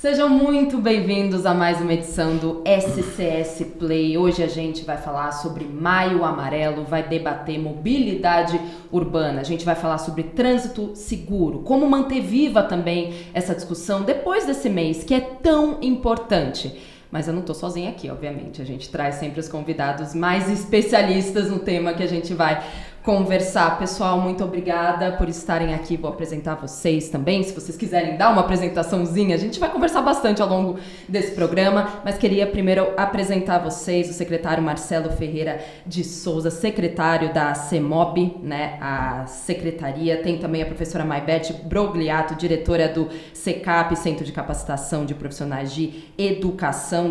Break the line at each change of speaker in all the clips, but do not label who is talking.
Sejam muito bem-vindos a mais uma edição do SCS Play. Hoje a gente vai falar sobre Maio Amarelo, vai debater mobilidade urbana. A gente vai falar sobre trânsito seguro, como manter viva também essa discussão depois desse mês que é tão importante. Mas eu não tô sozinha aqui, obviamente. A gente traz sempre os convidados mais especialistas no tema que a gente vai conversar. Pessoal, muito obrigada por estarem aqui. Vou apresentar vocês também. Se vocês quiserem dar uma apresentaçãozinha, a gente vai conversar bastante ao longo desse programa. Mas queria primeiro apresentar vocês o secretário Marcelo Ferreira de Souza, secretário da CEMOB, né, a secretaria. Tem também a professora Maibete Brogliato, diretora do CECAP, Centro de Capacitação de Profissionais de Educação,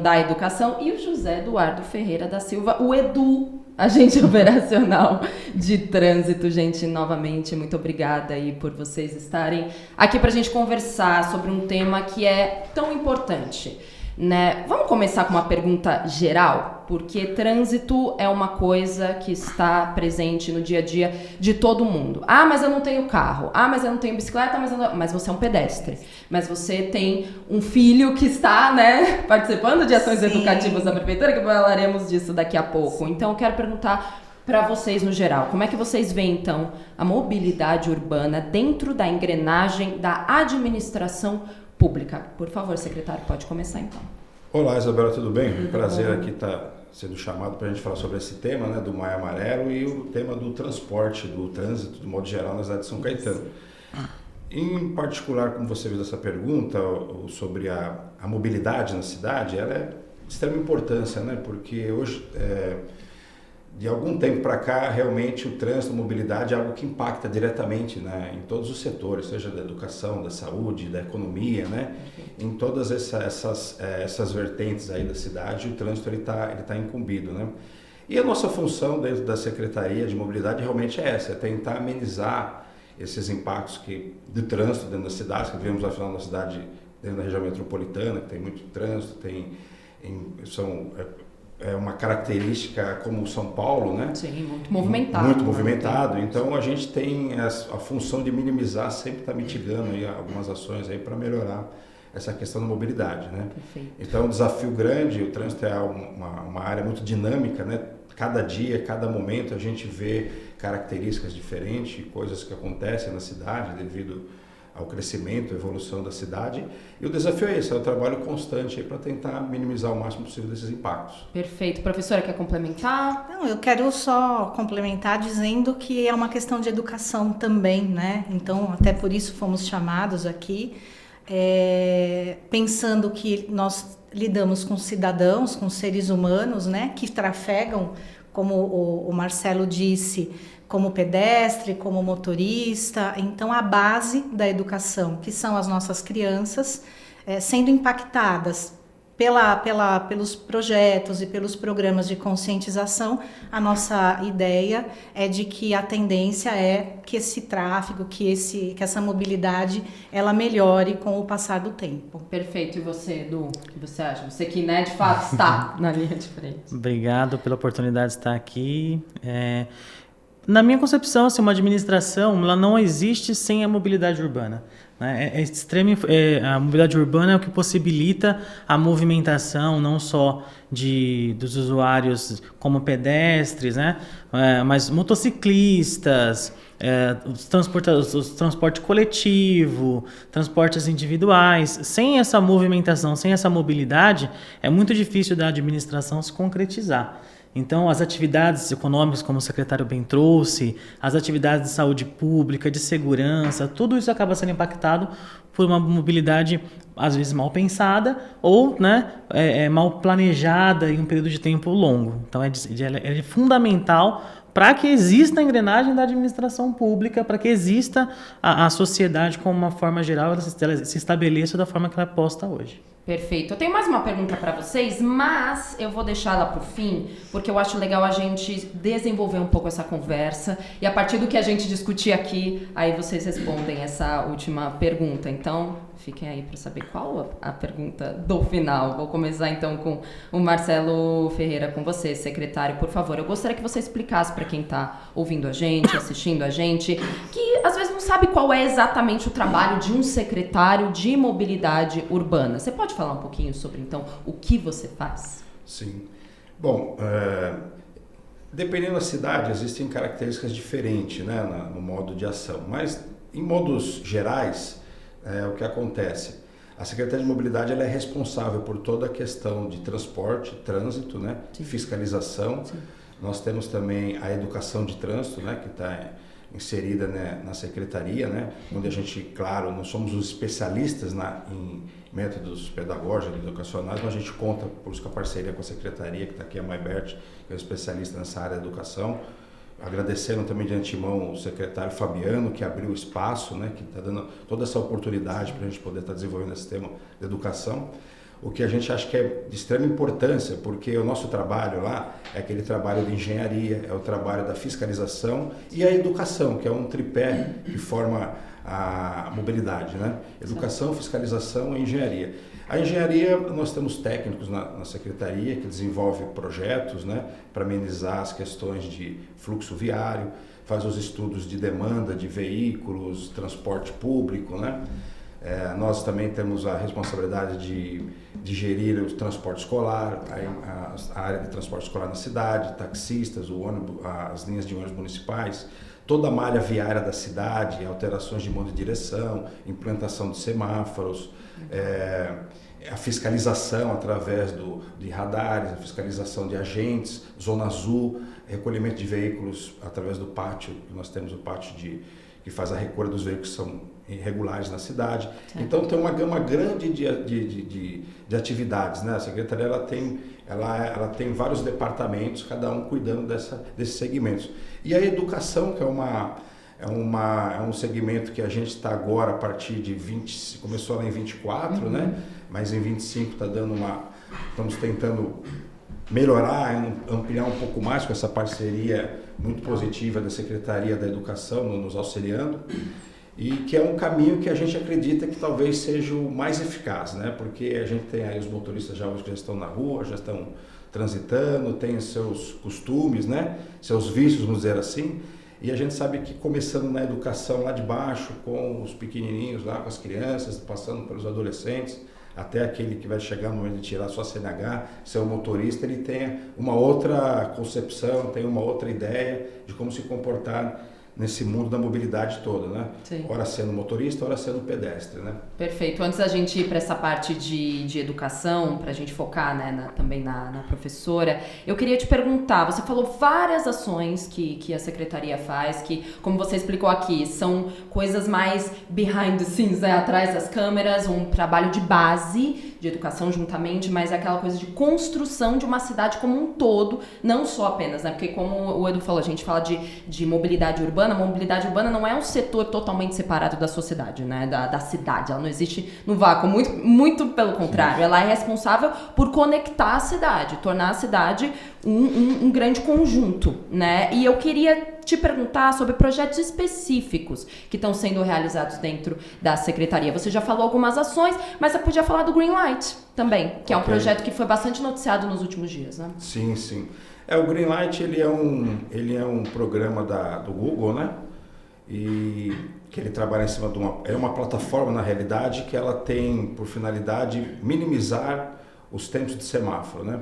e o José Eduardo Ferreira da Silva, o Edu, agente operacional de trânsito. Gente, novamente, muito obrigada aí por vocês estarem aqui para a gente conversar sobre um tema que é tão importante, né? Vamos começar com uma pergunta geral, porque trânsito é uma coisa que está presente no dia a dia de todo mundo. Ah, mas eu não tenho carro. Ah, mas eu não tenho bicicleta, mas você é um pedestre. Mas você tem um filho que está, né, participando de ações educativas da prefeitura, que falaremos disso daqui a pouco. Então, eu quero perguntar para vocês no geral, como é que vocês veem, então, a mobilidade urbana dentro da engrenagem da administração pública? Por favor, secretário, pode começar então.
Olá, Isabela, tudo bem? Prazer aqui estar sendo chamado para a gente falar sobre esse tema, né, do Maio Amarelo e o tema do transporte, do trânsito, de modo geral, na cidade de São Caetano. Em particular, como você fez essa pergunta sobre a mobilidade na cidade, ela é de extrema importância, né, porque hoje, de algum tempo para cá, realmente o trânsito, a mobilidade é algo que impacta diretamente, né, em todos os setores, seja da educação, da saúde, da economia, né, em todas essas vertentes aí da cidade, o trânsito ele tá incumbido, né. E a nossa função dentro da Secretaria de Mobilidade realmente é essa, é tentar amenizar esses impactos do trânsito dentro da cidade, que vivemos afinal na cidade, dentro da região metropolitana, que tem muito trânsito, é uma característica como São Paulo, né?
Sim, muito movimentado.
Muito movimentado. Então a gente tem a função de minimizar, sempre estar mitigando aí algumas ações aí para melhorar essa questão da mobilidade, né?
Perfeito.
Então, um desafio grande, o trânsito é uma área muito dinâmica, né? Cada dia, cada momento a gente vê características diferentes, coisas que acontecem na cidade devido ao crescimento, à evolução da cidade. E o desafio é esse, é o trabalho constante para tentar minimizar o máximo possível desses impactos.
Perfeito. Professora, quer complementar?
Não, eu quero só complementar dizendo que é uma questão de educação também, né? Então, até por isso fomos chamados aqui, pensando que nós lidamos com cidadãos, com seres humanos, né? Que trafegam, como o Marcelo disse, como pedestre, como motorista. Então, a base da educação, que são as nossas crianças, sendo impactadas pelos projetos e pelos programas de conscientização, a nossa ideia é de que a tendência é que esse tráfego, que essa mobilidade, ela melhore com o passar do tempo.
Perfeito. E você, Edu, o que você acha? Você que, né, de fato, está na linha de frente.
Obrigado pela oportunidade de estar aqui. Na minha concepção, assim, uma administração ela não existe sem a mobilidade urbana. Né? A mobilidade urbana é o que possibilita a movimentação não só dos usuários como pedestres, né? Mas motociclistas, o transporte coletivo, transportes individuais. Sem essa movimentação, sem essa mobilidade, é muito difícil da administração se concretizar. Então, as atividades econômicas, como o secretário bem trouxe, as atividades de saúde pública, de segurança, tudo isso acaba sendo impactado por uma mobilidade, às vezes, mal pensada ou, né, mal planejada em um período de tempo longo. Então, é fundamental para que exista a engrenagem da administração pública, para que exista a sociedade como uma forma geral, ela se estabeleça da forma que ela é posta hoje.
Perfeito. Eu tenho mais uma pergunta para vocês, mas eu vou deixá-la para o fim, porque eu acho legal a gente desenvolver um pouco essa conversa e a partir do que a gente discutir aqui, aí vocês respondem essa última pergunta. Então, fiquem aí para saber qual a pergunta do final. Vou começar então com o Marcelo Ferreira, com você, secretário, por favor. Eu gostaria que você explicasse para quem está ouvindo a gente, assistindo a gente, que às vezes não sabe qual é exatamente o trabalho de um secretário de mobilidade urbana. Você pode falar um pouquinho sobre, então, o que você faz?
Sim. Bom, dependendo da cidade, existem características diferentes, né, no modo de ação, mas em modos gerais, o que acontece? A Secretaria de Mobilidade ela é responsável por toda a questão de transporte, trânsito, né, fiscalização. Sim. Nós temos também a educação de trânsito, né, que está inserida, né, na Secretaria, né, onde a gente, claro, não somos os especialistas em métodos pedagógicos, educacionais, mas a gente conta, por isso, com a parceria com a Secretaria, que está aqui, a Maibert, que é especialista nessa área da educação. Agradecendo também de antemão o secretário Fabiano, que abriu o espaço, né, que está dando toda essa oportunidade para a gente poder estar desenvolvendo esse tema de educação. O que a gente acha que é de extrema importância, porque o nosso trabalho lá é aquele trabalho de engenharia, é o trabalho da fiscalização e a educação, que é um tripé que forma a mobilidade, né? Educação, fiscalização e engenharia. A engenharia, nós temos técnicos na Secretaria que desenvolvem projetos, né, para amenizar as questões de fluxo viário, faz os estudos de demanda de veículos, transporte público, né? Nós também temos a responsabilidade de gerir o transporte escolar, a área de transporte escolar na cidade, taxistas, as linhas de ônibus municipais, toda a malha viária da cidade, alterações de modo de direção, implantação de semáforos, a fiscalização através de radares, a fiscalização de agentes, zona azul, recolhimento de veículos através do pátio, nós temos o pátio que faz a recolha dos veículos que são irregulares na cidade. Certo. Então tem uma gama grande de atividades, né? A Secretaria ela tem vários departamentos, cada um cuidando desses segmentos. E a educação, que é um segmento que a gente está agora a partir de 20, começou lá em 24, né? Mas em 25 estamos tentando melhorar, ampliar um pouco mais com essa parceria muito positiva da Secretaria da Educação nos auxiliando, e que é um caminho que a gente acredita que talvez seja o mais eficaz, né? Porque a gente tem aí os motoristas já estão na rua, já estão transitando, têm seus costumes, né? Seus vícios, vamos dizer assim. E a gente sabe que começando na educação lá de baixo, com os pequenininhos lá, com as crianças, passando pelos adolescentes, até aquele que vai chegar no momento de tirar sua CNH, ser um motorista, ele tem uma outra concepção, tem uma outra ideia de como se comportar nesse mundo da mobilidade toda, né? Sim. Ora sendo motorista, ora sendo pedestre, né?
Perfeito. Antes da gente ir para essa parte de educação, para a gente focar, né, também na professora, eu queria te perguntar, você falou várias ações que a Secretaria faz, que, como você explicou aqui, são coisas mais behind the scenes, né, atrás das câmeras, um trabalho de base de educação juntamente, mas é aquela coisa de construção de uma cidade como um todo, não só apenas, né? Porque como o Edu falou, a gente fala de mobilidade urbana. A mobilidade urbana não é um setor totalmente separado da sociedade, né? Da cidade. Ela não existe no vácuo, muito pelo contrário. Sim. Ela é responsável por conectar a cidade, tornar a cidade um grande conjunto, né? E eu queria te perguntar sobre projetos específicos que estão sendo realizados dentro da Secretaria. Você já falou algumas ações, mas você podia falar do Greenlight também, que é um projeto que foi bastante noticiado nos últimos dias, né?
Sim, sim. O Greenlight ele é um programa do Google, né? E que ele trabalha em cima de uma plataforma, na realidade, que ela tem por finalidade minimizar os tempos de semáforo, né?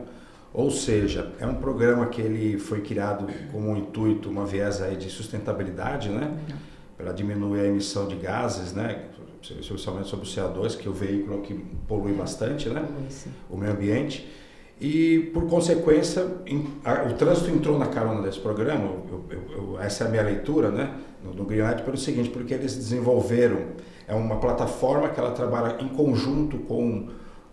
Ou seja, é um programa que ele foi criado com um intuito, uma viés aí de sustentabilidade, né? Para diminuir a emissão de gases, né? Especialmente sobre o CO2, que é o veículo que polui bastante, né? O meio ambiente. E, por consequência, o trânsito entrou na carona desse programa, essa é a minha leitura, né? No Greenlight, pelo seguinte, porque eles desenvolveram uma plataforma que ela trabalha em conjunto com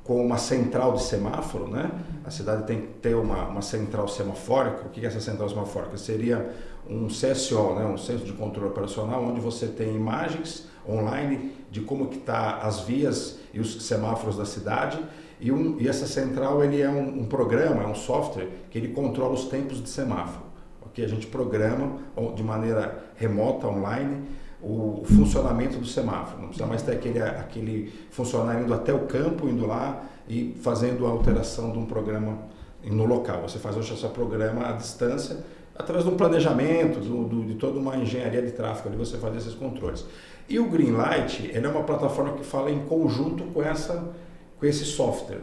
uma central de semáforo, né? A cidade tem que ter uma central semafórica. O que é essa central semafórica? Seria um CSO, né? Um Centro de Controle Operacional, onde você tem imagens online de como que tá as vias e os semáforos da cidade. E essa central ele é um programa, é um software que ele controla os tempos de semáforo. Okay? A gente programa de maneira remota, online, o funcionamento do semáforo. Não precisa mais ter aquele funcionário indo até o campo, indo lá e fazendo a alteração de um programa no local. Você faz hoje esse programa à distância, através de um planejamento, de toda uma engenharia de tráfego, ali você fazer esses controles. E o Greenlight, ele é uma plataforma que fala em conjunto com esse software,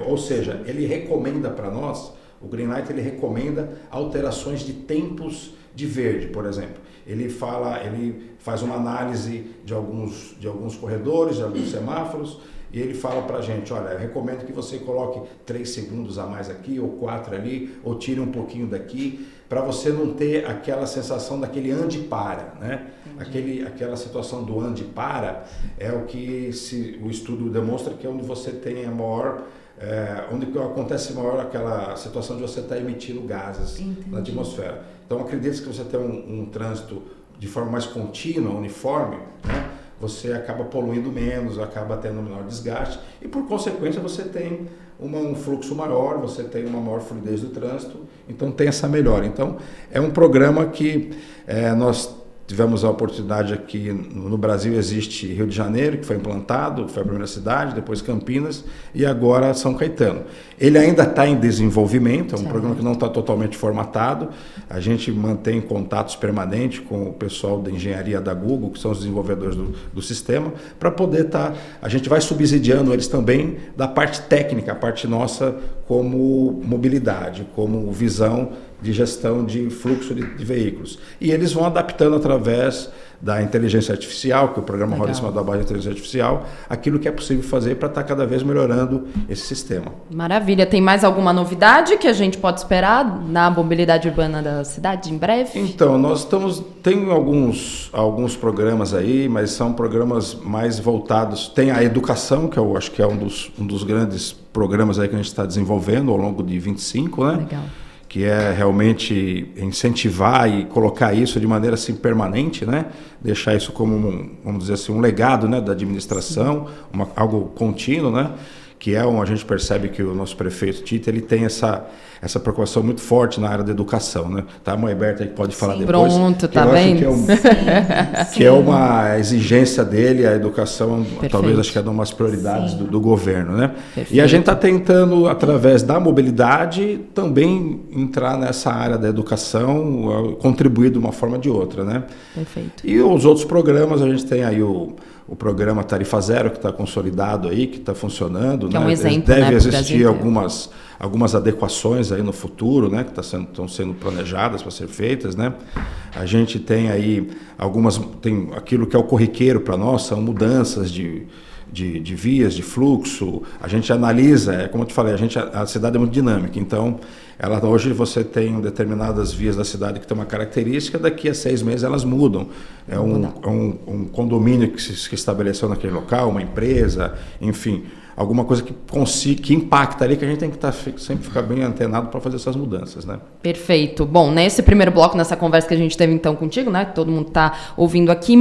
ou seja, ele recomenda para nós, o Greenlight ele recomenda alterações de tempos de verde, por exemplo. Ele faz uma análise de alguns corredores, de alguns semáforos, e ele fala para a gente, olha, eu recomendo que você coloque 3 segundos a mais aqui, ou 4 ali, ou tire um pouquinho daqui, para você não ter aquela sensação daquele ande e para, né? Aquela situação do ande e para é o que o estudo demonstra que é onde você tem a maior, onde acontece maior aquela situação de você estar emitindo gases na atmosfera. Então, acredite que você tem um trânsito de forma mais contínua, uniforme, né? Você acaba poluindo menos, acaba tendo um menor desgaste e, por consequência, você tem um fluxo maior, você tem uma maior fluidez do trânsito, então tem essa melhora. Então, é um programa que nós tivemos a oportunidade aqui no Brasil, existe Rio de Janeiro, que foi implantado, foi a primeira cidade, depois Campinas e agora São Caetano. Ele ainda está em desenvolvimento, é um programa que não está totalmente formatado, a gente mantém contatos permanentes com o pessoal da engenharia da Google, que são os desenvolvedores do sistema, para poder a gente vai subsidiando eles também da parte técnica, a parte nossa como mobilidade, como visão de gestão de fluxo de veículos. E eles vão adaptando através da inteligência artificial, que o programa roda em cima da base da inteligência artificial, aquilo que é possível fazer para estar cada vez melhorando esse sistema.
Maravilha. Tem mais alguma novidade que a gente pode esperar na mobilidade urbana da cidade em breve?
Então, tem alguns programas aí, mas são programas mais voltados. Tem a educação, que eu acho que é um dos grandes programas aí que a gente está desenvolvendo ao longo de 25, né?
Legal.
Que é realmente incentivar e colocar isso de maneira assim permanente, né? Deixar isso como vamos dizer assim, um legado, né, da administração, algo contínuo, né? Que a gente percebe que o nosso prefeito Tito, ele tem essa preocupação muito forte na área da educação, né? Tá, a mãe Berta aí pode falar depois.
Pronto, tá vendo?
Que é uma exigência dele, a educação, talvez acho que é uma das prioridades do governo, né? Perfeito. E a gente está tentando, através da mobilidade, também entrar nessa área da educação, contribuir de uma forma ou de outra, né? Perfeito. E os outros programas, a gente tem aí o programa Tarifa Zero, que está consolidado aí, que está funcionando. Que é um exemplo, deve existir algumas adequações aí no futuro, né, que estão sendo planejadas para ser feitas, né? A gente tem aí tem aquilo que é o corriqueiro para nós, são mudanças de vias, de fluxo. A gente analisa, como eu te falei, a cidade é muito dinâmica, então hoje você tem determinadas vias da cidade que tem uma característica, daqui a 6 meses elas mudam. É um condomínio que se estabeleceu naquele local, uma empresa, enfim, alguma coisa que impacta ali, que a gente tem que sempre ficar bem antenado para fazer essas mudanças, né? Perfeito. Bom, nesse primeiro bloco, nessa conversa que a gente teve então contigo, né, que todo mundo está ouvindo aqui,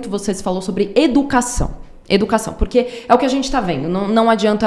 você se falou sobre educação. Educação, porque é o que a gente está vendo. Não adianta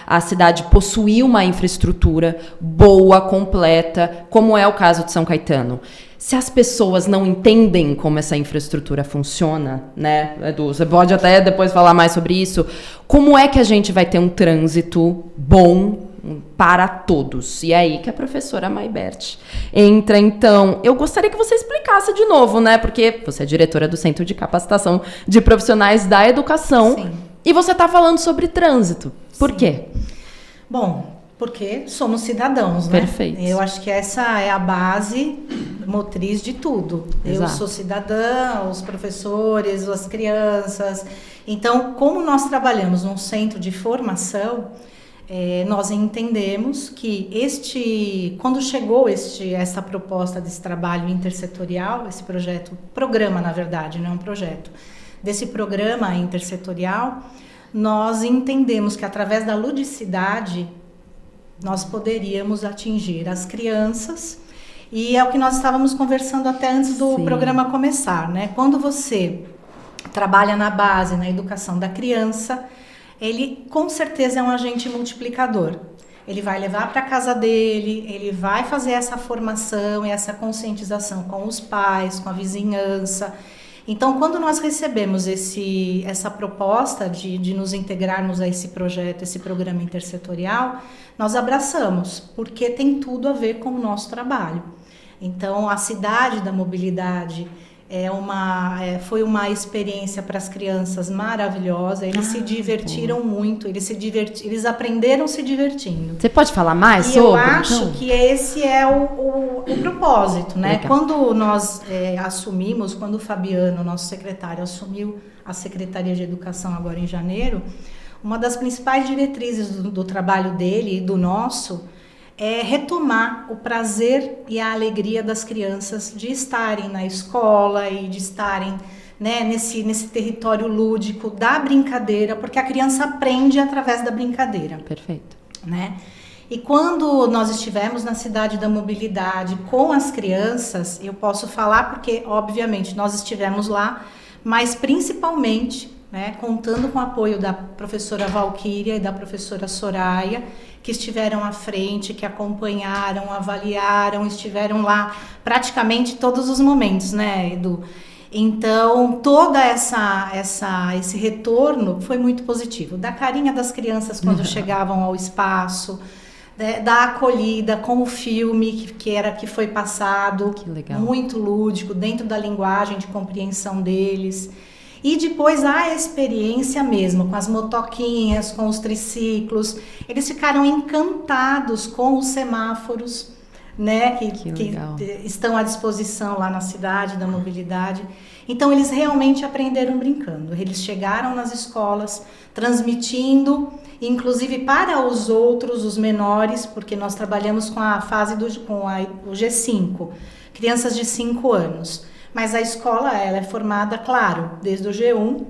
a cidade possuir uma infraestrutura boa, completa, como é o caso de São Caetano. Se as pessoas não entendem como essa infraestrutura funciona, né, Edu, você pode até depois falar mais sobre isso, como é que a gente vai ter um trânsito bom para todos? E é aí que a professora Maybert entra. Então, eu gostaria que você explicasse de novo, né, porque você é diretora do Centro de Capacitação de Profissionais da Educação. Sim. E você está falando sobre trânsito. Por quê?
Bom, porque somos cidadãos, né?
Perfeito.
Eu acho que essa é a base motriz de tudo. Exato. Eu sou cidadã, os professores, as crianças. Então, como nós trabalhamos num centro de formação, nós entendemos que quando chegou essa proposta desse trabalho intersetorial, esse programa na verdade, não é um projeto, desse programa intersetorial, nós entendemos que através da ludicidade nós poderíamos atingir as crianças, e é o que nós estávamos conversando até antes do programa começar, né? Quando você trabalha na base, na educação da criança, ele com certeza é um agente multiplicador. Ele vai levar para a casa dele, ele vai fazer essa formação e essa conscientização com os pais, com a vizinhança. Então, quando nós recebemos essa proposta de nos integrarmos a esse projeto, esse programa intersetorial, nós abraçamos, porque tem tudo a ver com o nosso trabalho. Então, a Cidade da Mobilidade foi uma experiência para as crianças maravilhosa. Eles se divertiram muito, eles aprenderam se divertindo.
Você pode falar mais sobre?
Eu acho que esse é o propósito, né?
Legal.
Quando nós assumimos, quando o Fabiano, nosso secretário, assumiu a Secretaria de Educação agora em janeiro, uma das principais diretrizes do trabalho dele e do nosso é retomar o prazer e a alegria das crianças de estarem na escola e de estarem, né, nesse território lúdico da brincadeira, porque a criança aprende através da brincadeira.
Perfeito.
Né? E quando nós estivemos na Cidade da Mobilidade com as crianças, eu posso falar porque, obviamente, nós estivemos lá, mas principalmente, né, contando com o apoio da professora Valquíria e da professora Soraya, que estiveram à frente, que acompanharam, avaliaram, estiveram lá praticamente todos os momentos, né, Edu? Então, todo esse retorno foi muito positivo. Da carinha das crianças quando chegavam ao espaço, da acolhida com o filme que foi passado,
que legal.
Muito lúdico, dentro da linguagem de compreensão deles. E depois a experiência mesmo, com as motoquinhas, com os triciclos. Eles ficaram encantados com os semáforos, né, que estão à disposição lá na Cidade da Mobilidade. Então, eles realmente aprenderam brincando. Eles chegaram nas escolas, transmitindo, inclusive para os outros, os menores, porque nós trabalhamos com a fase o G5, crianças de 5 anos. Mas a escola, ela é formada, claro, desde o G1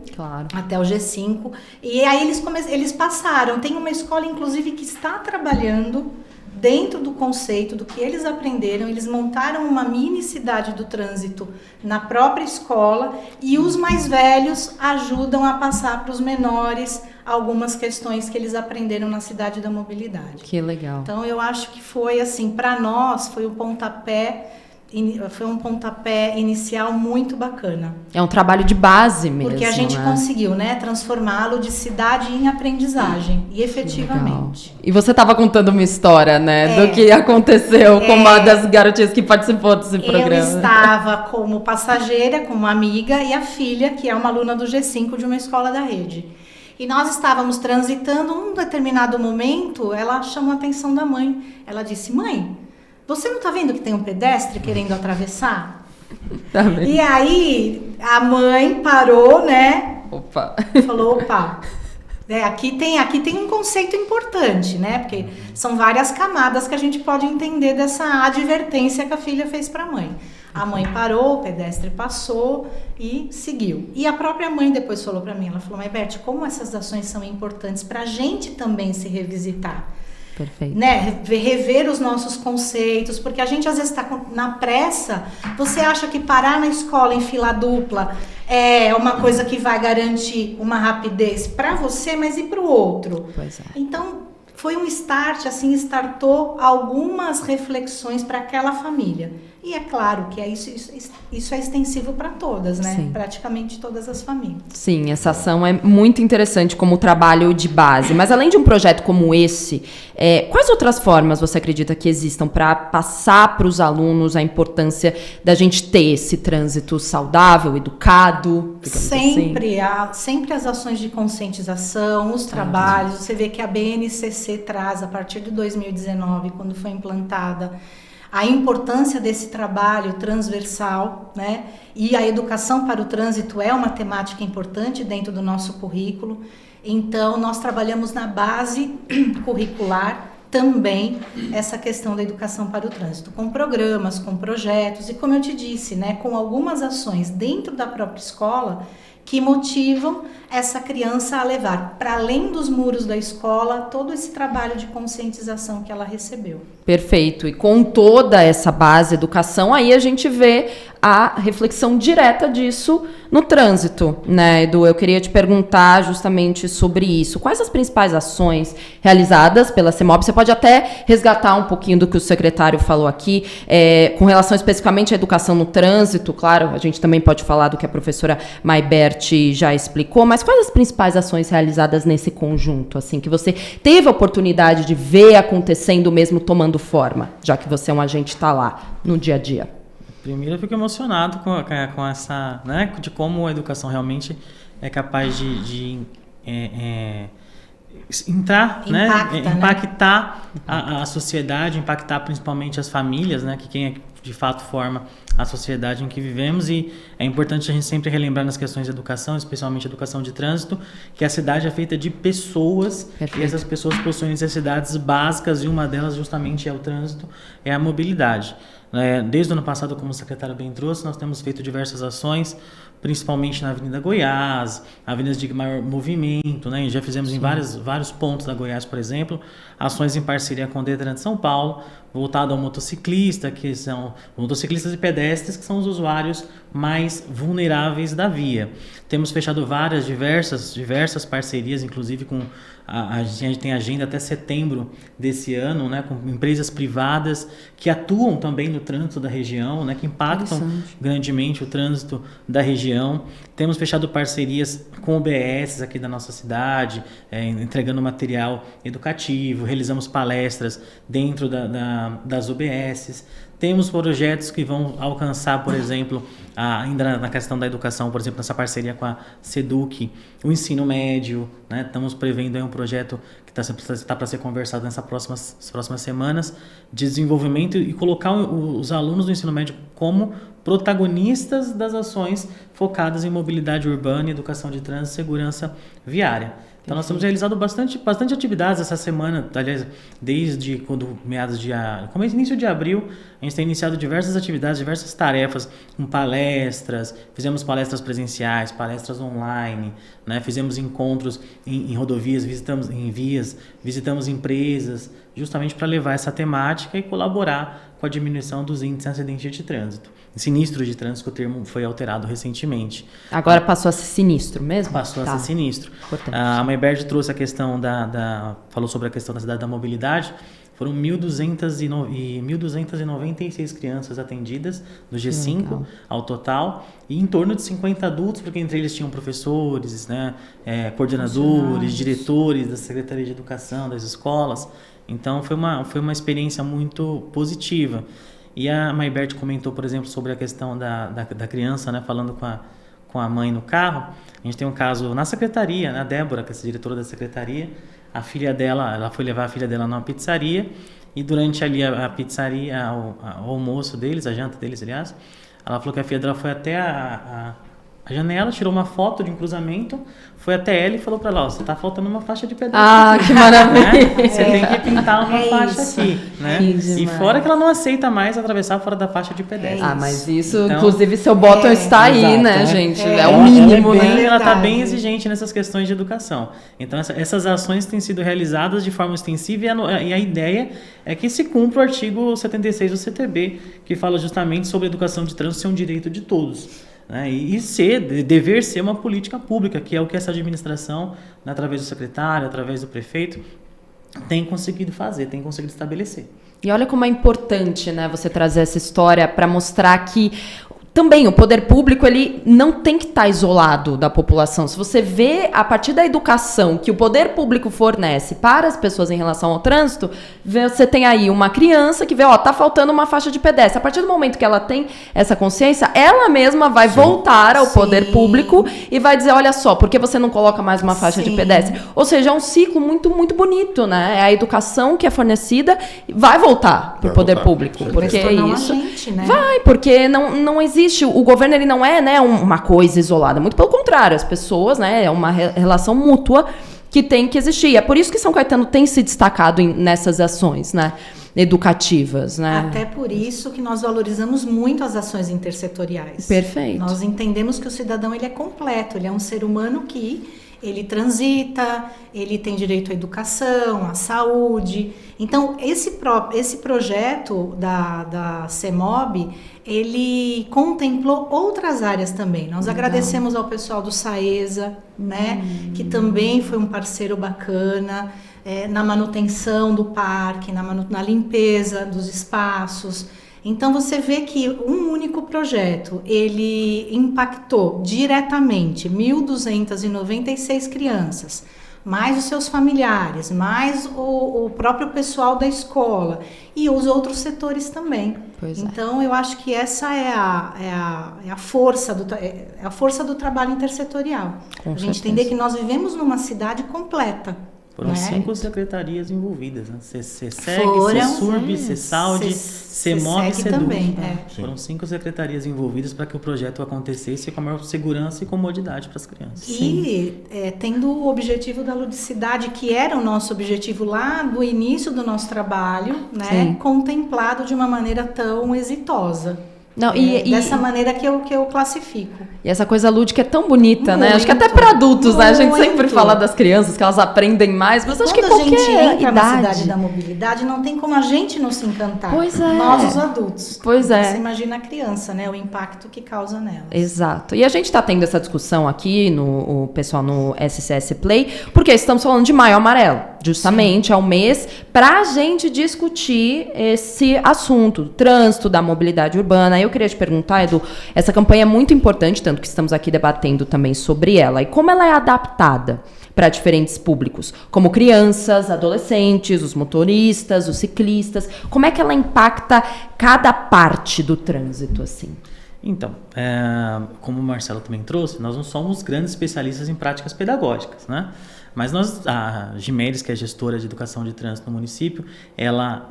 até o G5. E aí eles passaram. Tem uma escola, inclusive, que está trabalhando dentro do conceito do que eles aprenderam. Eles montaram uma mini cidade do trânsito na própria escola. E os mais velhos ajudam a passar para os menores algumas questões que eles aprenderam na Cidade da Mobilidade.
Que legal.
Então, eu acho que foi assim, para nós, foi um pontapé inicial muito bacana.
É um trabalho de base mesmo.
Porque a gente conseguiu, né, transformá-lo de cidade em aprendizagem. E efetivamente.
E você estava contando uma história, né, do que aconteceu com uma das garotinhas que participou desse programa.
Eu estava como passageira, como amiga, e a filha, que é uma aluna do G5 de uma escola da rede. E nós estávamos transitando, num determinado momento, ela chamou a atenção da mãe. Ela disse: mãe, você não está vendo que tem um pedestre querendo atravessar?
Tá vendo?
E aí a mãe parou, né? Falou, opa. Aqui tem um conceito importante, né? Porque são várias camadas que a gente pode entender dessa advertência que a filha fez para a mãe. A mãe parou, o pedestre passou e seguiu. E a própria mãe depois falou para mim, ela falou: mas Beth, como essas ações são importantes para a gente também se revisitar.
Perfeito.
Né? Rever os nossos conceitos, porque a gente às vezes está na pressa. Você acha que parar na escola em fila dupla é uma coisa que vai garantir uma rapidez para você, mas e para o outro?
Pois é.
Então, foi um start, assim, startou algumas reflexões para aquela família. E é claro que isso é extensivo para todas, né?
Sim.
Praticamente todas as famílias.
Sim, essa ação é muito interessante como trabalho de base. Mas além de um projeto como esse, quais outras formas você acredita que existam para passar para os alunos a importância da gente ter esse trânsito saudável, educado?
Sempre as ações de conscientização, os trabalhos. Você vê que a BNCC traz, a partir de 2019, quando foi implantada, a importância desse trabalho transversal, né? E a educação para o trânsito é uma temática importante dentro do nosso currículo. Então, nós trabalhamos na base curricular também essa questão da educação para o trânsito, com programas, com projetos e, como eu te disse, né, com algumas ações dentro da própria escola que motivam essa criança a levar, para além dos muros da escola, todo esse trabalho de conscientização que ela recebeu.
Perfeito. E com toda essa base, educação, aí a gente vê a reflexão direta disso no trânsito, né, Edu? Eu queria te perguntar justamente sobre isso. Quais as principais ações realizadas pela CEMOB? Você pode até resgatar um pouquinho do que o secretário falou aqui, com relação especificamente à educação no trânsito. Claro, a gente também pode falar do que a professora Maybert já explicou, mas quais as principais ações realizadas nesse conjunto, assim, que você teve a oportunidade de ver acontecendo mesmo, tomando forma, já que você é um agente que está lá no dia a dia?
Primeiro, eu fico emocionado com essa, né, de como a educação realmente é capaz de entrar, impactar a sociedade, impactar principalmente as famílias, né, que quem é que de fato forma a sociedade em que vivemos. E é importante a gente sempre relembrar nas questões de educação, especialmente educação de trânsito, que a cidade é feita de pessoas. Perfeito. E essas pessoas possuem necessidades básicas, e uma delas justamente é o trânsito, é a mobilidade. Desde o ano passado, como o secretário bem trouxe, nós temos feito diversas ações, principalmente na Avenida Goiás, avenidas de maior movimento, né? E já fizemos em vários pontos da Goiás, por exemplo, ações em parceria com o Detran de São Paulo, voltado ao motociclista, que são motociclistas e pedestres, que são os usuários mais vulneráveis da via. Temos fechado diversas parcerias, inclusive com a gente tem agenda até setembro desse ano, né, com empresas privadas que atuam também no trânsito da região, né, que impactam grandemente o trânsito da região. Temos fechado parcerias com OBS aqui da nossa cidade, entregando material educativo, realizamos palestras dentro das OBS. Temos projetos que vão alcançar, por exemplo, ainda na questão da educação, por exemplo, nessa parceria com a SEDUC, o ensino médio, né? Estamos prevendo aí um projeto que está para ser conversado nessas próximas semanas, de desenvolvimento e colocar os alunos do ensino médio como protagonistas das ações focadas em mobilidade urbana, educação de trânsito e segurança viária. Então, nós temos realizado bastante atividades essa semana, aliás, desde início de abril, a gente tem iniciado diversas atividades, diversas tarefas, com palestras, fizemos palestras presenciais, palestras online, né? Fizemos encontros em rodovias, visitamos empresas, justamente para levar essa temática e colaborar com a diminuição dos índices de acidente de trânsito. Sinistro de trânsito, que o termo foi alterado recentemente.
Agora passou a ser sinistro mesmo?
Passou a ser sinistro. Importante. A Maybert trouxe a questão falou sobre a questão da cidade da mobilidade. Foram 1.296 crianças atendidas do G5 ao total, e em torno de 50 adultos, porque entre eles tinham professores, né, coordenadores, diretores da Secretaria de Educação, das escolas. Então foi uma experiência muito positiva. E a Maybert comentou, por exemplo, sobre a questão da criança, né, falando com a mãe no carro. A gente tem um caso na secretaria, né, a Débora, que é a diretora da secretaria, a filha dela, ela foi levar a filha dela numa pizzaria, e durante ali a pizzaria, o almoço deles, a janta deles, aliás, ela falou que a filha dela foi até a janela, tirou uma foto de um cruzamento, foi até ela e falou para ela: você tá faltando uma faixa de pedestre.
Que maravilha!
Né? Você tem que pintar uma faixa aqui, né? E fora que ela não aceita mais atravessar fora da faixa de pedestre.
Mas isso, então, inclusive, seu botão está aí, exato, né, gente? É o mínimo, né?
Ela está bem exigente nessas questões de educação. Então, essas ações têm sido realizadas de forma extensiva, e a ideia é que se cumpra o artigo 76 do CTB, que fala justamente sobre a educação de trânsito ser um direito de todos. E dever ser uma política pública, que é o que essa administração, né, através do secretário, através do prefeito, tem conseguido fazer, tem conseguido estabelecer.
E olha como é importante, né, você trazer essa história para mostrar que também o poder público, ele não tem que estar isolado da população. Se você vê, a partir da educação que o poder público fornece para as pessoas em relação ao trânsito, você tem aí uma criança que vê, tá faltando uma faixa de pedestre. A partir do momento que ela tem essa consciência, ela mesma vai voltar ao poder público e vai dizer: olha só, por que você não coloca mais uma faixa de pedestre? Ou seja, é um ciclo muito, muito bonito, né? É a educação que é fornecida vai voltar para o poder público. Porque é isso.
Gente, né?
Porque não existe. O governo, ele não é, né, uma coisa isolada, muito pelo contrário, as pessoas, né, é uma relação mútua que tem que existir. É por isso que São Caetano tem se destacado nessas ações, né, educativas, né?
Até por isso que nós valorizamos muito as ações intersetoriais.
Perfeito.
Nós entendemos que o cidadão, ele é completo, ele é um ser humano que ele transita, ele tem direito à educação, à saúde. Então, esse projeto da CEMOB, ele contemplou outras áreas também. Nós agradecemos ao pessoal do SAESA, né, que também foi um parceiro bacana, na manutenção do parque, na limpeza dos espaços. Então, você vê que um único projeto, ele impactou diretamente 1.296 crianças, mais os seus familiares, mais o próprio pessoal da escola e os outros setores também. Então, eu acho que essa é a força do trabalho intersetorial. A gente entender que nós vivemos numa cidade completa.
Foram 5 secretarias envolvidas, né? CSEG, CESURB, CESALD, CEMOB e CEDUC.
Também,
Foram 5 secretarias envolvidas para que o projeto acontecesse com a maior segurança e comodidade para as crianças.
E tendo o objetivo da ludicidade, que era o nosso objetivo lá do início do nosso trabalho, né? Contemplado de uma maneira tão exitosa.
Não,
dessa maneira que eu classifico.
E essa coisa lúdica é tão bonita, né? Acho que até para adultos, né? A gente sempre fala das crianças, que elas aprendem mais, mas acho que qualquer idade. Quando a gente entra
na cidade da mobilidade, não tem como a gente não se encantar.
Pois é.
Nós, os adultos.
Pois é.
Você imagina a criança, né? O impacto que causa nela.
Exato. E a gente está tendo essa discussão aqui, o pessoal no SCS Play, porque estamos falando de Maio Amarelo. Justamente, é o mês para a gente discutir esse assunto, do trânsito, da mobilidade urbana. Eu queria te perguntar, Edu, essa campanha é muito importante, tanto que estamos aqui debatendo também sobre ela. E como ela é adaptada para diferentes públicos, como crianças, adolescentes, os motoristas, os ciclistas. Como é que ela impacta cada parte do trânsito, assim?
Então, como o Marcelo também trouxe, nós não somos grandes especialistas em práticas pedagógicas, né? Mas a Gimeres, que é gestora de educação de trânsito no município, ela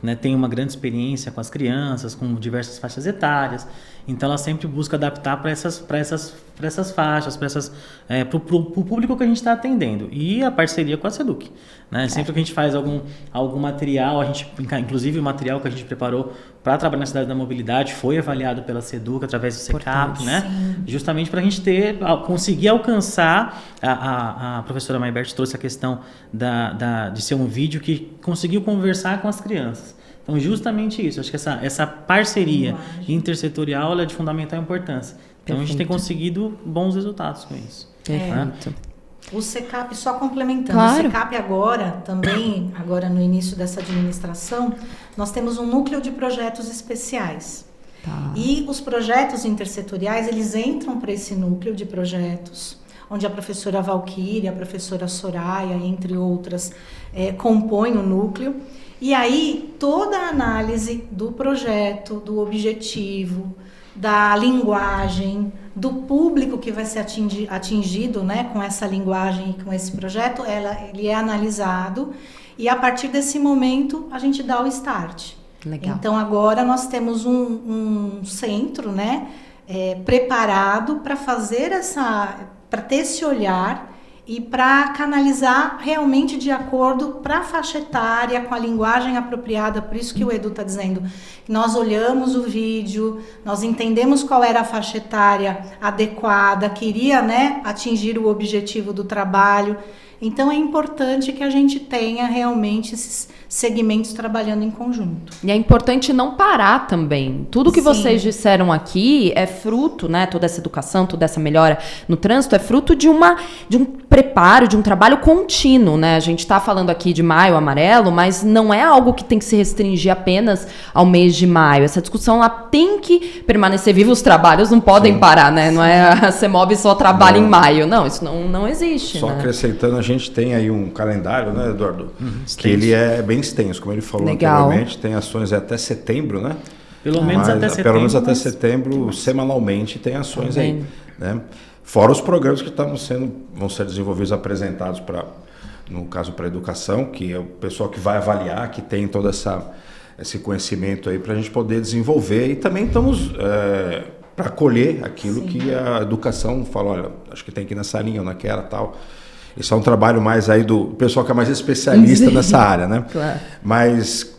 né, tem uma grande experiência com as crianças, com diversas faixas etárias, então ela sempre busca adaptar para essas faixas, para o público que a gente está atendendo, e a parceria com a SEDUC. Né? Sempre que a gente faz algum material, inclusive o material que a gente preparou para trabalhar na cidade da mobilidade foi avaliado pela SEDUC através do SECAP, né? Justamente para a gente conseguir alcançar, a professora Maybert trouxe a questão de ser um vídeo que conseguiu conversar com as crianças. Então, justamente isso. Acho que essa parceria intersetorial ela é de fundamental importância. Então, a gente tem conseguido bons resultados com isso.
Perfeito.
O SECAP, só complementando,
claro.
O SECAP agora no início dessa administração, nós temos um núcleo de projetos especiais. Tá. E os projetos intersetoriais, eles entram para esse núcleo de projetos, onde a professora Valquíria, a professora Soraya, entre outras, compõem o núcleo. E aí, toda a análise do projeto, do objetivo, da linguagem, do público que vai ser atingido, né, com essa linguagem e com esse projeto, ele é analisado e a partir desse momento a gente dá o start. Legal. Então agora nós temos um centro, né, preparado para fazer para ter esse olhar e para canalizar realmente de acordo para a faixa etária, com a linguagem apropriada. Por isso que o Edu está dizendo que nós olhamos o vídeo, nós entendemos qual era a faixa etária adequada, queria, né, atingir o objetivo do trabalho. Então é importante que a gente tenha realmente esses segmentos trabalhando em conjunto.
E é importante não parar também. Tudo que vocês disseram aqui é fruto, né? Toda essa educação, toda essa melhora no trânsito é fruto de um preparo, de um trabalho contínuo, né? A gente está falando aqui de Maio Amarelo, mas não é algo que tem que se restringir apenas ao mês de maio. Essa discussão ela tem que permanecer viva, os trabalhos não podem parar, né? Não é a CEMOB só trabalha em maio. Não, isso não existe.
Só
né?
Acrescentando, a gente tem aí um calendário, né, Eduardo? Que ele é bem extenso, como ele falou anteriormente, tem ações até setembro, né?
Pelo menos até setembro,
semanalmente tem ações aí, né? Fora os programas que vão ser desenvolvidos, apresentados no caso para a educação, que é o pessoal que vai avaliar, que tem todo esse conhecimento aí para a gente poder desenvolver, e também estamos para acolher aquilo que a educação fala, olha, acho que tem que ir nessa linha ou naquela tal. Isso é um trabalho mais aí do pessoal que é mais especialista nessa área, né? Claro. Mas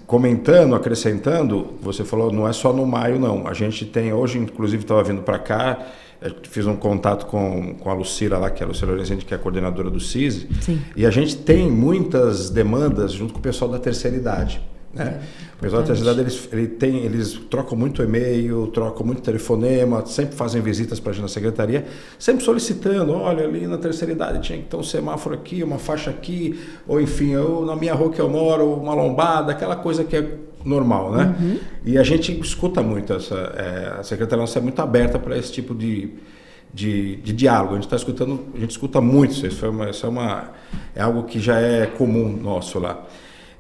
acrescentando, você falou, não é só no maio, não. A gente tem hoje, inclusive estava vindo para cá, Eu fiz um contato com a Lucila lá, que é a Lucila Rezende, que é a coordenadora do CISI.
Sim.
E a gente tem muitas demandas junto com o pessoal da terceira idade. Né? O pessoal da terceira idade, eles trocam muito e-mail, trocam muito telefonema, sempre fazem visitas para a gente na secretaria, sempre solicitando, olha, ali na terceira idade tinha que ter um semáforo aqui, uma faixa aqui, ou enfim, na minha rua que eu moro, uma lombada, aquela coisa que é normal, né? Uhum. E a gente escuta muito, a secretaria nossa é muito aberta para esse tipo de diálogo. A gente está escutando, a gente escuta muito isso é algo que já é comum nosso lá.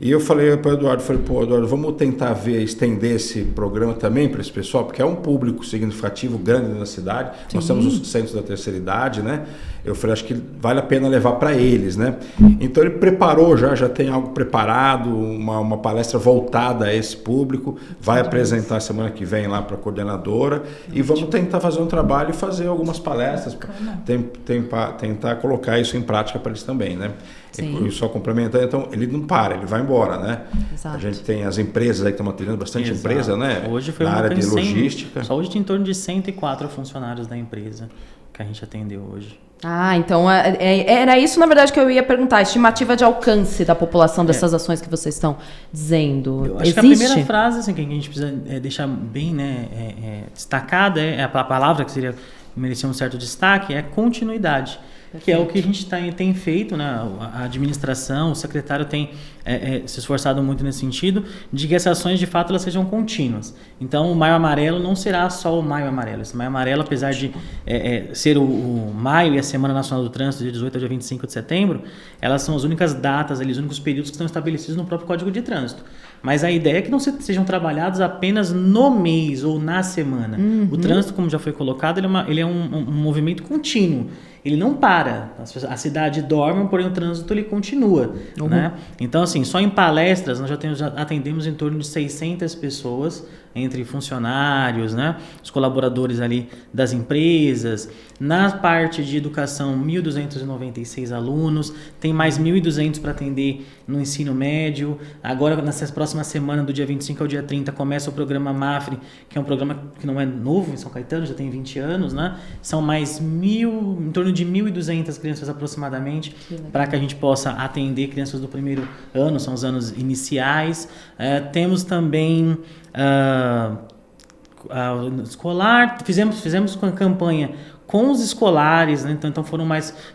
E eu falei para o Eduardo, Eduardo, vamos tentar estender esse programa também para esse pessoal, porque é um público significativo, grande na cidade. Sim. Nós temos os centros da terceira idade, né? Eu falei, acho que vale a pena levar para eles, né? Então ele preparou já tem algo preparado, uma palestra voltada a esse público, vai apresentar semana que vem lá para a coordenadora e vamos tentar fazer um trabalho e fazer algumas palestras, tentar colocar isso em prática para eles também, né? E só complementando, então ele não para, ele vai embora, né? Exato. A gente tem as empresas aí que estão atendendo bastante empresa, né?
Hoje foi
na área de logística.
Só hoje tem em torno de 104 funcionários da empresa que a gente atendeu hoje.
Ah, então era isso, na verdade, que eu ia perguntar. A estimativa de alcance da população dessas ações que vocês estão dizendo.
Eu acho que a primeira frase assim, que a gente precisa deixar bem destacada, a palavra que merecia um certo destaque, é continuidade. Que é o que a gente tem feito, né? A administração, o secretário tem se esforçado muito nesse sentido, de que essas ações, de fato, elas sejam contínuas. Então, o Maio Amarelo não será só o Maio Amarelo. Esse Maio Amarelo, apesar de ser o Maio e a Semana Nacional do Trânsito, de 18 a dia 25 de setembro, elas são as únicas datas, os únicos períodos que estão estabelecidos no próprio Código de Trânsito. Mas a ideia é que não sejam trabalhados apenas no mês ou na semana. Uhum. O trânsito, como já foi colocado, ele é um movimento contínuo. Ele não para. A cidade dorme, porém o trânsito ele continua. Uhum. Né? Então, assim, só em palestras nós já atendemos em torno de 600 pessoas, entre funcionários, né? Os colaboradores ali das empresas. Na parte de educação, 1.296 alunos. Tem mais 1.200 para atender no ensino médio. Agora, nessa próxima semana, do dia 25 ao dia 30, começa o programa MAFRE, que é um programa que não é novo em São Caetano, já tem 20 anos, né? São mais em torno de 1.200 crianças aproximadamente, para que a gente possa atender crianças do primeiro ano, são os anos iniciais. Temos também escolar, fizemos uma campanha com os escolares, né? Então foram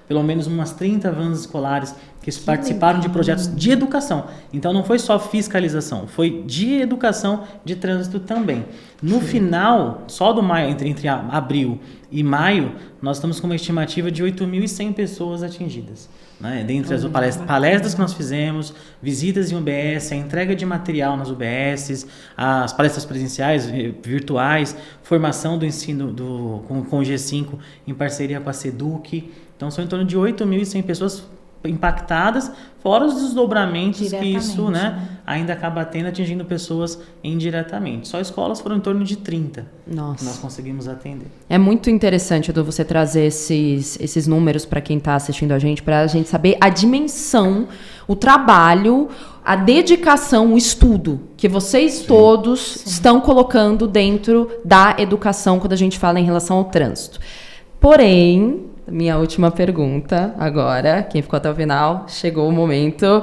pelo menos umas 30 vans escolares que participaram de projetos de educação. Então não foi só fiscalização, foi de educação de trânsito também. No final, só do maio, entre abril e maio, nós estamos com uma estimativa de 8.100 pessoas atingidas. Né? Dentre as palestras que nós fizemos, visitas em UBS, a entrega de material nas UBSs, as palestras presenciais, virtuais, formação do ensino com o G5 em parceria com a SEDUC. Então são em torno de 8.100 pessoas impactadas, fora os desdobramentos que isso, né, ainda acaba atingindo pessoas indiretamente. Só escolas foram em torno de 30 que nós conseguimos atender.
É muito interessante, Edu, você trazer esses números para quem está assistindo a gente, para a gente saber a dimensão, o trabalho, a dedicação, o estudo que vocês todos estão colocando dentro da educação quando a gente fala em relação ao trânsito. Porém, minha última pergunta agora, quem ficou até o final, chegou o momento,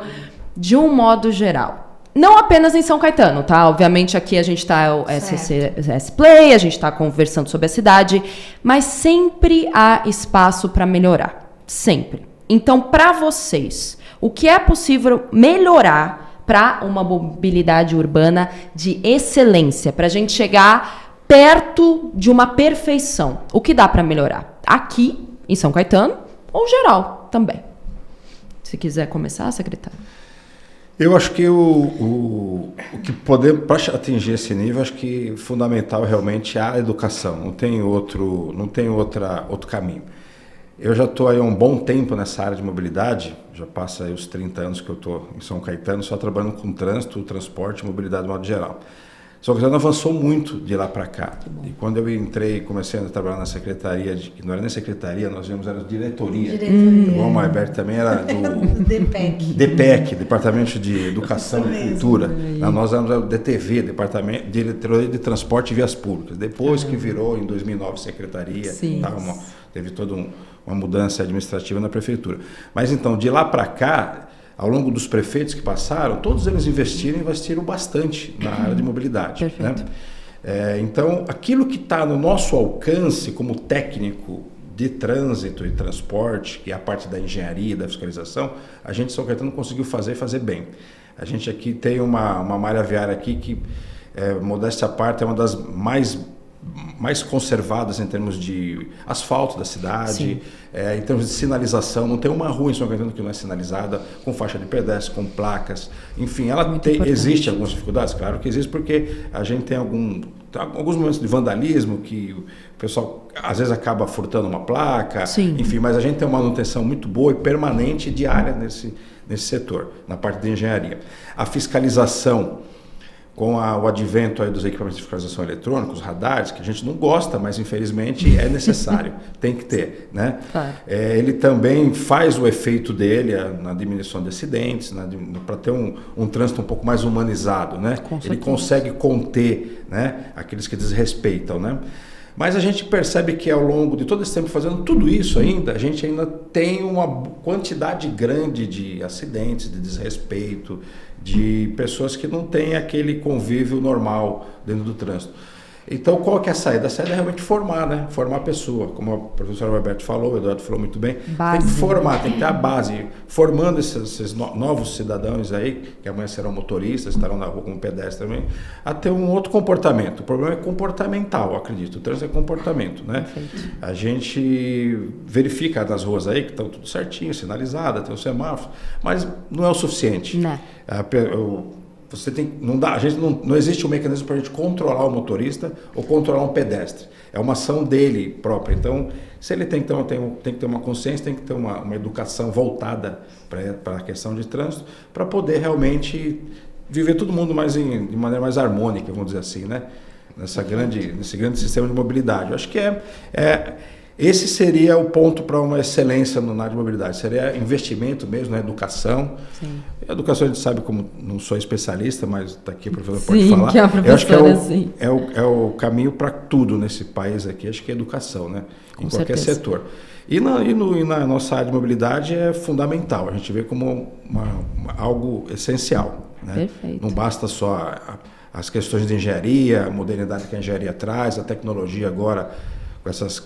de um modo geral. Não apenas em São Caetano, tá? Obviamente aqui a gente está o SCS Play, a gente está conversando sobre a cidade, mas sempre há espaço para melhorar, sempre. Então, para vocês, o que é possível melhorar para uma mobilidade urbana de excelência, para a gente chegar perto de uma perfeição? O que dá para melhorar? Aqui, em São Caetano, ou geral também. Se quiser começar, secretário.
Eu acho que o que podemos, para atingir esse nível, acho que fundamental realmente é a educação. Não tem outro caminho. Eu já estou aí há um bom tempo nessa área de mobilidade, já passa aí os 30 anos que eu estou em São Caetano, só trabalhando com trânsito, transporte e mobilidade de modo geral. São Caetano avançou muito de lá para cá. E quando eu entrei, comecei a trabalhar na secretaria, que não era nem secretaria, nós íamos, era diretoria. O João Alberto também era do DPEC, Departamento de Educação e Cultura. Nós éramos o DTV, Departamento de Diretoria de Transporte e Vias Públicas. Depois que virou, em 2009, secretaria, teve toda uma mudança administrativa na prefeitura. Mas então, de lá para cá, ao longo dos prefeitos que passaram, todos eles investiram bastante na área de mobilidade. Perfeito. Né? Então, aquilo que está no nosso alcance como técnico de trânsito e transporte, que é a parte da engenharia e da fiscalização, a gente em São Caetano conseguiu fazer bem. A gente aqui tem uma malha viária aqui que, modéstia à parte, é uma das mais conservadas em termos de asfalto da cidade, em termos de sinalização. Não tem uma rua em São Caetano que não é sinalizada, com faixa de pedestre, com placas. Enfim, existe algumas dificuldades, claro que existe, porque a gente tem alguns momentos de vandalismo que o pessoal às vezes acaba furtando uma placa, enfim, mas a gente tem uma manutenção muito boa e permanente e diária nesse setor, na parte de engenharia. A fiscalização, com o advento aí dos equipamentos de fiscalização eletrônica, os radares, que a gente não gosta, mas infelizmente é necessário, tem que ter, né? Claro. Ele também faz o efeito dele na diminuição de acidentes, para ter um trânsito um pouco mais humanizado, né? Ele consegue conter, né, aqueles que desrespeitam, né? Mas a gente percebe que ao longo de todo esse tempo fazendo tudo isso ainda, a gente ainda tem uma quantidade grande de acidentes, de desrespeito, de pessoas que não têm aquele convívio normal dentro do trânsito. Então, qual que é a saída? A saída é realmente formar, né? Formar a pessoa. Como a professora Roberto falou, o Eduardo falou muito bem. Base. Tem que formar, tem que ter a base. Formando esses novos cidadãos aí, que amanhã serão motoristas, estarão na rua como pedestres também, a ter um outro comportamento. O problema é comportamental, eu acredito. O trânsito é comportamento, né? Perfeito. A gente verifica nas ruas aí que estão tudo certinho, sinalizada, tem o semáforo, mas não é o suficiente. Não. Você tem, não existe um mecanismo para a gente controlar o motorista ou controlar um pedestre. É uma ação dele própria. Então, se ele tem que ter uma consciência, tem que ter uma educação voltada para a questão de trânsito, para poder realmente viver todo mundo de maneira mais harmônica, vamos dizer assim, né? Nesse grande sistema de mobilidade. Eu acho que esse seria o ponto para uma excelência na área de mobilidade. Seria investimento mesmo na educação. Sim. A educação a gente sabe, como não sou especialista, mas está aqui a professora pode falar. Que a professora, eu acho que é o caminho para tudo nesse país aqui. Acho que é educação, né? Em qualquer setor. E na nossa área de mobilidade é fundamental. A gente vê como algo essencial. Né? Perfeito. Não basta só as questões de engenharia, a modernidade que a engenharia traz, a tecnologia agora,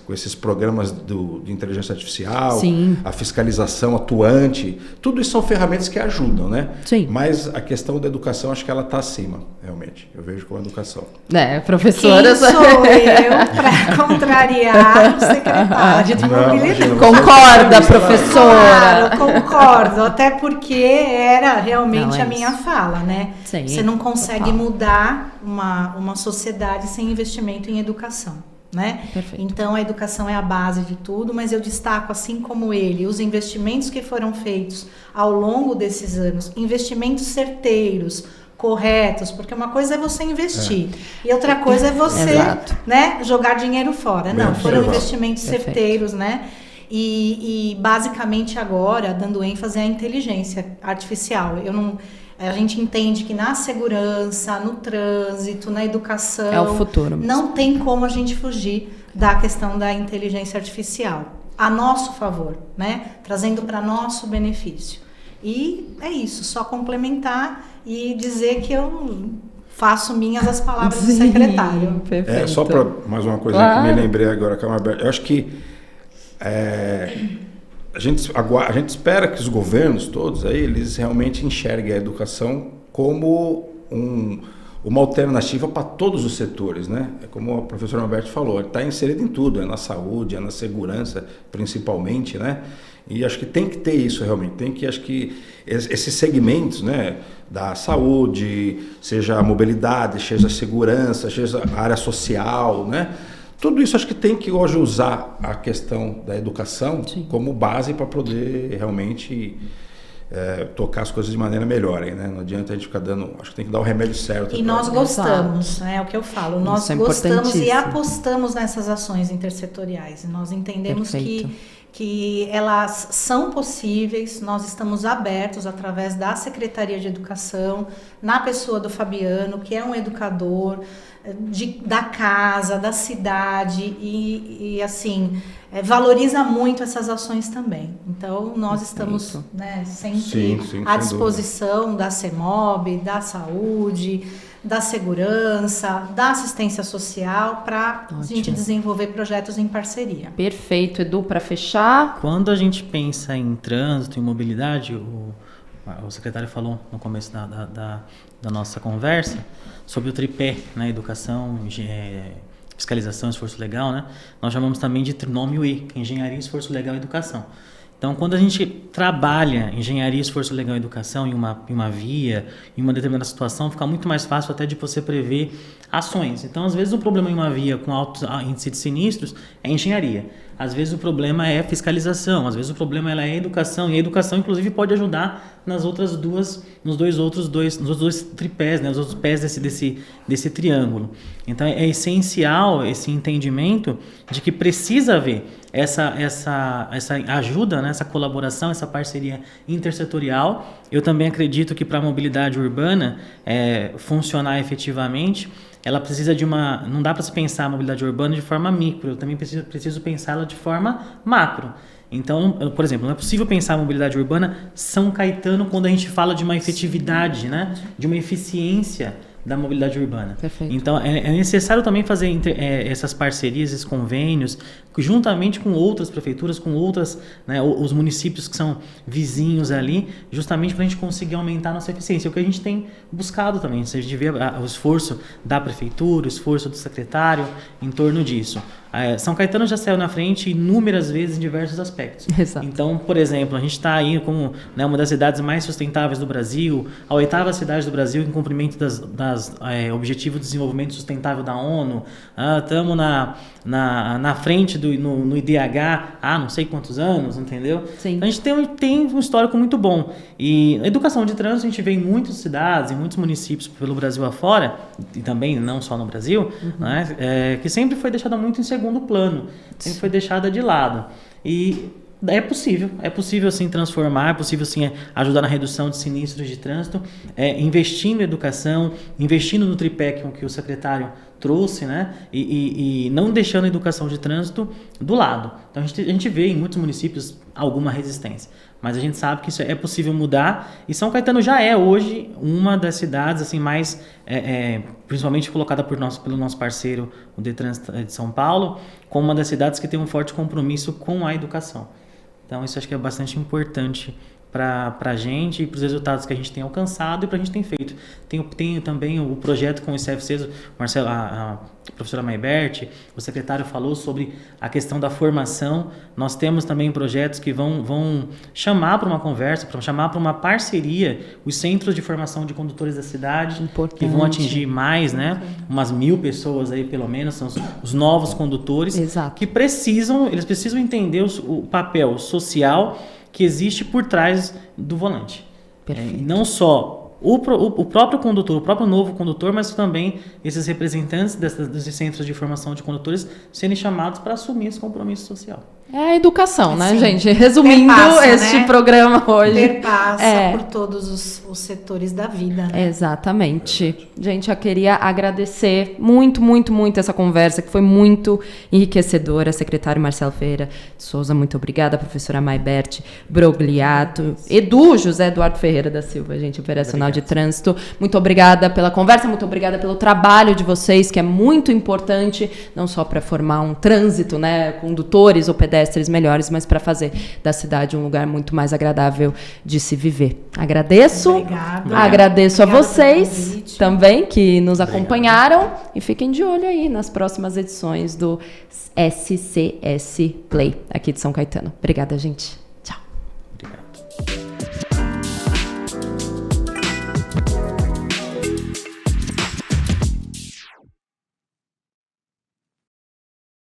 com esses programas de inteligência artificial, a fiscalização atuante, tudo isso são ferramentas que ajudam, né? Sim. Mas a questão da educação, acho que ela está acima, realmente. Eu vejo como educação.
Professora... Quem sou eu para contrariar o secretário de mobilidade?
Concorda, professora?
Claro, concordo, até porque era realmente a minha fala, né? Sim. Você não consegue mudar uma sociedade sem investimento em educação. Né? Então a educação é a base de tudo, mas eu destaco, assim como ele, os investimentos que foram feitos ao longo desses anos, investimentos certeiros, corretos, porque uma coisa é você investir e outra coisa é você né, jogar dinheiro fora. Não, foram investimentos certeiros, né? E basicamente agora dando ênfase à inteligência artificial. A gente entende que na segurança, no trânsito, na educação...
É o futuro.
Não tem como a gente fugir da questão da inteligência artificial. A nosso favor, né? Trazendo para nosso benefício. E é isso, só complementar e dizer que eu faço minhas as palavras do secretário.
Perfeito. Só para mais uma coisa que me lembrei agora, eu acho que... A gente espera que os governos todos aí, eles realmente enxerguem a educação como uma alternativa para todos os setores, né? É como a professora Alberto falou, está inserido em tudo, na saúde, na segurança, principalmente, né? E acho que tem que ter isso realmente, acho que esses segmentos, né, da saúde, seja a mobilidade, seja a segurança, seja a área social, né? Tudo isso acho que tem que hoje usar a questão da educação como base para poder realmente tocar as coisas de maneira melhor, né? Não adianta a gente ficar dando, acho que tem que dar o remédio certo.
E nós gostamos, né? É o que eu falo, nós gostamos e apostamos nessas ações intersetoriais. Nós entendemos que elas são possíveis, nós estamos abertos através da Secretaria de Educação, na pessoa do Fabiano, que é um educador da casa, da cidade e assim, valoriza muito essas ações também. Então, nós estamos, né, sempre à disposição da CEMOB, da saúde, da segurança, da assistência social, para a gente desenvolver projetos em parceria.
Perfeito, Edu, para fechar.
Quando a gente pensa em trânsito e mobilidade, o secretário falou no começo da nossa conversa sobre o tripé, né, educação, fiscalização e esforço legal, né? Nós chamamos também de trinômio E, engenharia, esforço legal e educação. Então, quando a gente trabalha engenharia, esforço legal e educação em uma via, em uma determinada situação, fica muito mais fácil até de você prever ações. Então, às vezes o problema em uma via com alto índice de sinistros é engenharia. Às vezes o problema é fiscalização, às vezes o problema é educação, e a educação inclusive pode ajudar nas outras nos outros dois tripés, né, os outros pés desse triângulo. Então é essencial esse entendimento de que precisa haver essa ajuda, né, essa colaboração, essa parceria intersetorial. Eu também acredito que para a mobilidade urbana funcionar efetivamente, ela precisa não dá para se pensar a mobilidade urbana de forma micro, eu também preciso pensá-la de forma macro. Então, por exemplo, não é possível pensar a mobilidade urbana São Caetano quando a gente fala de uma efetividade, né, de uma eficiência da mobilidade urbana.
Perfeito.
Então, é necessário também fazer essas parcerias, esses convênios, juntamente com outras prefeituras, com outras, né, os municípios que são vizinhos ali, justamente para a gente conseguir aumentar a nossa eficiência. É o que a gente tem buscado também. A gente vê o esforço da prefeitura, o esforço do secretário em torno disso. São Caetano já saiu na frente inúmeras vezes em diversos aspectos.
Exato.
Então, por exemplo, a gente está aí como, né, uma das cidades mais sustentáveis do Brasil, a 8ª cidade do Brasil em cumprimento das Objetivos de Desenvolvimento Sustentável da ONU. Estamos na frente no IDH há não sei quantos anos, entendeu?
Sim.
Então, a gente tem um histórico muito bom. E a educação de trânsito a gente vê em muitas cidades, em muitos municípios pelo Brasil afora, e também não só no Brasil, né, que sempre foi deixada muito em segundo plano, sempre foi deixada de lado. E é possível sim transformar, é possível sim ajudar na redução de sinistros de trânsito, investindo em educação, investindo no tripé que o secretário trouxe, né? E não deixando a educação de trânsito do lado. Então a gente vê em muitos municípios alguma resistência, mas a gente sabe que isso é possível mudar, e São Caetano já é hoje uma das cidades assim mais, principalmente colocada pelo nosso parceiro, o Detran de São Paulo, como uma das cidades que tem um forte compromisso com a educação. Então isso acho que é bastante importante para a gente e para os resultados que a gente tem alcançado e para a gente tem feito. Tem também o projeto com os CFCs, Marcelo, a professora Maibert, o secretário falou sobre a questão da formação. Nós temos também projetos que vão chamar para uma conversa, para chamar para uma parceria os centros de formação de condutores da cidade, que vão atingir mais, né, umas 1.000 pessoas aí pelo menos, são os novos condutores.
Exato.
Que eles precisam entender o papel social que existe por trás do volante. Não só o próprio condutor, o próprio novo condutor, mas também esses representantes desses centros de formação de condutores serem chamados para assumir esse compromisso social.
É a educação, né,
Sim.
gente? Resumindo este programa hoje.
Perpassa por todos os setores da vida, né?
Exatamente. Gente, eu queria agradecer muito, muito, muito essa conversa, que foi muito enriquecedora. Secretário Marcelo Ferreira de Souza, muito obrigada. Professora Maibert Brogliato. Edu José Eduardo Ferreira da Silva, gente, operacional de trânsito. Muito obrigada pela conversa, muito obrigada pelo trabalho de vocês, que é muito importante, não só para formar um trânsito, né, condutores ou pedestres melhores, mas para fazer da cidade um lugar muito mais agradável de se viver. Agradeço.
Obrigada.
Agradeço a vocês também que nos acompanharam e fiquem de olho aí nas próximas edições do SCS Play aqui de São Caetano. Obrigada, gente.